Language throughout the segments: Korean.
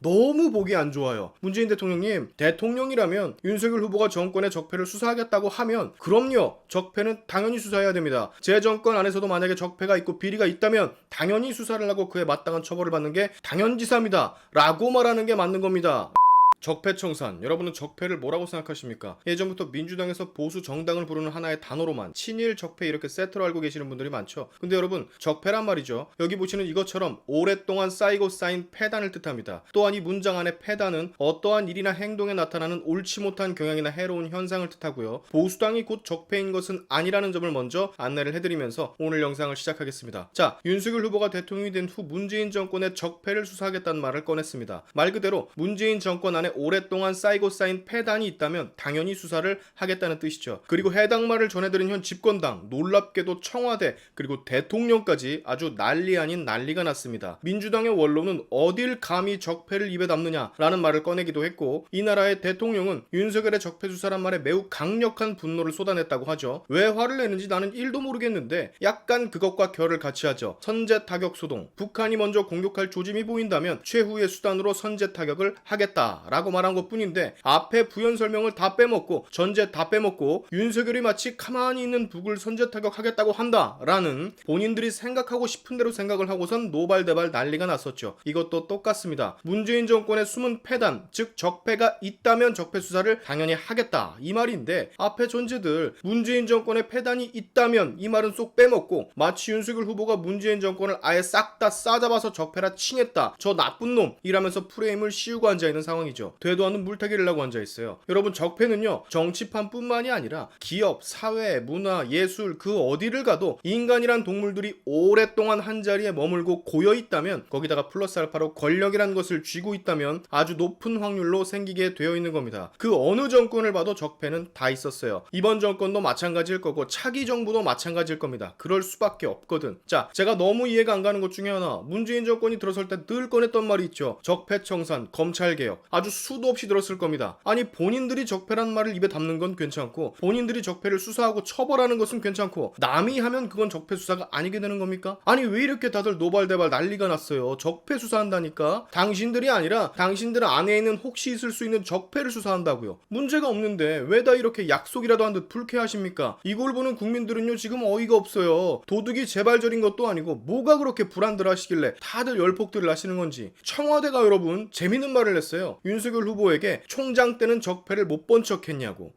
너무 보기 안 좋아요. 문재인 대통령님, 대통령이라면 윤석열 후보가 정권의 적폐를 수사하겠다고 하면 그럼요, 적폐는 당연히 수사해야 됩니다. 제 정권 안에서도 만약에 적폐가 있고 비리가 있다면 당연히 수사를 하고 그에 마땅한 처벌을 받는 게 당연지사입니다 라고 말하는 게 맞는 겁니다. 적폐청산, 여러분은 적폐를 뭐라고 생각하십니까? 예전부터 민주당에서 보수 정당을 부르는 하나의 단어로만 친일 적폐 이렇게 세트로 알고 계시는 분들이 많죠. 근데 여러분, 적폐란 말이죠, 여기 보시는 이것처럼 오랫동안 쌓이고 쌓인 폐단을 뜻합니다. 또한 이 문장 안에 폐단은 어떠한 일이나 행동에 나타나는 옳지 못한 경향이나 해로운 현상을 뜻하고요, 보수당이 곧 적폐인 것은 아니라는 점을 먼저 안내를 해드리면서 오늘 영상을 시작하겠습니다. 자, 윤석열 후보가 대통령이 된 후 문재인 정권의 적폐를 수사하겠다는 말을 꺼냈습니다. 말 그대로 문재인 정권 안에 오랫동안 쌓이고 쌓인 폐단이 있다면 당연히 수사를 하겠다는 뜻이죠. 그리고 해당 말을 전해들은 현 집권당, 놀랍게도 청와대, 그리고 대통령까지 아주 난리 아닌 난리가 났습니다. 민주당의 원로는 어딜 감히 적폐를 입에 담느냐라는 말을 꺼내기도 했고, 이 나라의 대통령은 윤석열의 적폐 수사란 말에 매우 강력한 분노를 쏟아냈다고 하죠. 왜 화를 내는지 나는 1도 모르겠는데 약간 그것과 결을 같이 하죠. 선제 타격 소동, 북한이 먼저 공격할 조짐이 보인다면 최후의 수단으로 선제 타격을 하겠다라고 말한 것 뿐인데, 앞에 부연 설명을 다 빼먹고 전제 다 빼먹고 윤석열이 마치 가만히 있는 북을 선제 타격하겠다고 한다라는 본인들이 생각하고 싶은 대로 생각을 하고선 노발대발 난리가 났었죠. 이것도 똑같습니다. 문재인 정권의 숨은 폐단, 즉 적폐가 있다면 적폐 수사를 당연히 하겠다 이 말인데, 앞에 전제들 문재인 정권의 폐단이 있다면 이 말은 쏙 빼먹고 마치 윤석열 후보가 문재인 정권을 아예 싹 다 싸잡아서 적폐라 칭했다, 저 나쁜 놈 이라면서 프레임을 씌우고 앉아있는 상황이죠. 되도 않는 물타기를 하고 앉아있어요. 여러분, 적폐는요, 정치판뿐만이 아니라 기업, 사회, 문화, 예술 그 어디를 가도 인간이란 동물들이 오랫동안 한자리에 머물고 고여있다면, 거기다가 플러스 알파로 권력이란 것을 쥐고 있다면 아주 높은 확률로 생기게 되어 있는 겁니다. 그 어느 정권을 봐도 적폐는 다 있었어요. 이번 정권도 마찬가지일 거고 차기 정부도 마찬가지일 겁니다. 그럴 수밖에 없거든. 자, 제가 너무 이해가 안 가는 것 중에 하나, 문재인 정권이 들어설 때 늘 꺼냈던 말이 있죠. 적폐청산, 검찰개혁. 아주 수도 없이 들었을 겁니다. 아니, 본인들이 적폐란 말을 입에 담는 건 괜찮고 본인들이 적폐를 수사하고 처벌하는 것은 괜찮고 남이 하면 그건 적폐 수사가 아니게 되는 겁니까? 아니, 왜 이렇게 다들 노발대발 난리가 났어요? 적폐 수사한다니까? 당신들이 아니라 당신들 안에 있는 혹시 있을 수 있는 적폐를 수사한다고요. 문제가 없는데 왜 다 이렇게 약속이라도 한 듯 불쾌하십니까? 이걸 보는 국민들은요, 지금 어이가 없어요. 도둑이 재발절인 것도 아니고 뭐가 그렇게 불안들 하시길래 다들 열폭들을 하시는 건지. 청와대가 여러분 재밌는 말을 했어요. 윤석열 후보에게 총장 때는 적폐를 못 본 척 했냐고.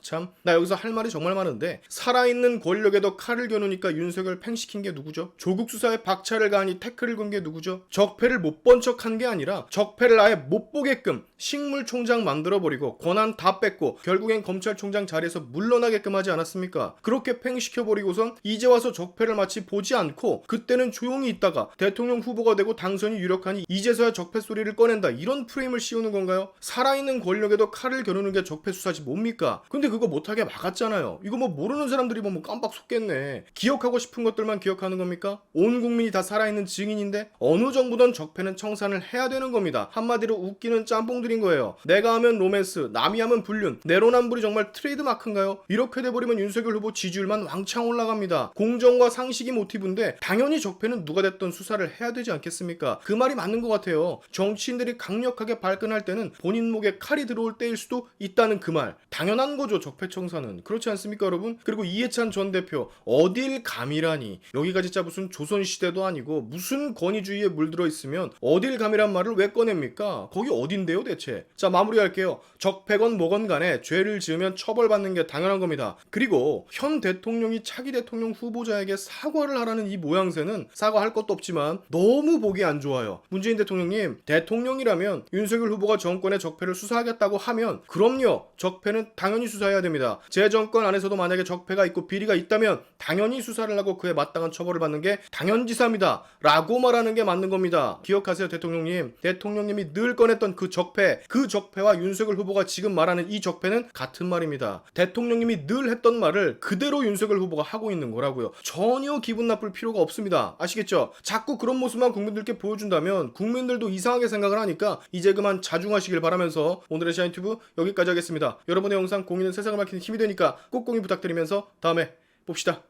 참, 나 여기서 할 말이 정말 많은데, 살아있는 권력에도 칼을 겨누니까 윤석열 팽시킨 게 누구죠? 조국 수사에 박차를 가하니 태클을 건 게 누구죠? 적폐를 못 본 척한 게 아니라 적폐를 아예 못 보게끔 식물총장 만들어버리고 권한 다 뺏고 결국엔 검찰총장 자리에서 물러나게끔 하지 않았습니까? 그렇게 팽시켜버리고선 이제 와서 적폐를 마치 보지 않고 그때는 조용히 있다가 대통령 후보가 되고 당선이 유력하니 이제서야 적폐 소리를 꺼낸다, 이런 프레임을 씌우는 건가요? 살아있는 권력에도 칼을 겨누는 게 적폐 수사지 뭡니까? 근데 그거 못하게 막았잖아요. 이거 뭐 모르는 사람들이 보면 깜빡 속겠네. 기억하고 싶은 것들만 기억하는 겁니까? 온 국민이 다 살아있는 증인인데 어느 정부든 적폐는 청산을 해야 되는 겁니다. 한마디로 웃기는 짬뽕들인 거예요. 내가 하면 로맨스, 남이 하면 불륜, 내로남불이 정말 트레이드 마크인가요? 이렇게 돼버리면 윤석열 후보 지지율만 왕창 올라갑니다. 공정과 상식이 모티브인데 당연히 적폐는 누가 됐든 수사를 해야 되지 않겠습니까? 그 말이 맞는 것 같아요. 정치인들이 강력하게 발끈할 때는 본인 목에 칼이 들어올 때일 수도 있다는 그 말, 당연한 거죠. 적폐청산은 그렇지 않습니까, 여러분? 그리고 이해찬 전 대표, 어딜 감이라니. 여기가 진짜 무슨 조선시대도 아니고 무슨 권위주의에 물들어 있으면 어딜 감이란 말을 왜 꺼냅니까? 거기 어딘데요 대체? 자, 마무리할게요. 적폐건 뭐건 간에 죄를 지으면 처벌받는 게 당연한 겁니다. 그리고 현 대통령이 차기 대통령 후보자에게 사과를 하라는 이 모양새는 사과할 것도 없지만 너무 보기 안 좋아요. 문재인 대통령님, 대통령이라면 윤석열 후보가 정권의 적폐를 수사하겠다고 하면 그럼요, 적폐는 당연히 수사해야 됩니다. 제 정권 안에서도 만약에 적폐가 있고 비리가 있다면 당연히 수사를 하고 그에 마땅한 처벌을 받는 게 당연지사입니다 라고 말하는 게 맞는 겁니다. 기억하세요, 대통령님. 대통령님이 늘 꺼냈던 그 적폐와 윤석열 후보가 지금 말하는 이 적폐는 같은 말입니다. 대통령님이 늘 했던 말을 그대로 윤석열 후보가 하고 있는 거라고요. 전혀 기분 나쁠 필요가 없습니다. 아시겠죠? 자꾸 그런 모습만 국민들께 보여준다면 국민들도 이상하게 생각을 하니까 이제 그만 자중하시길 바라면서 오늘의 샤인튜브 여기까지 하겠습니다. 여러분의 영상 공유는 세상을 밝히는 힘이 되니까 꼭 공유 부탁드리면서 다음에 봅시다.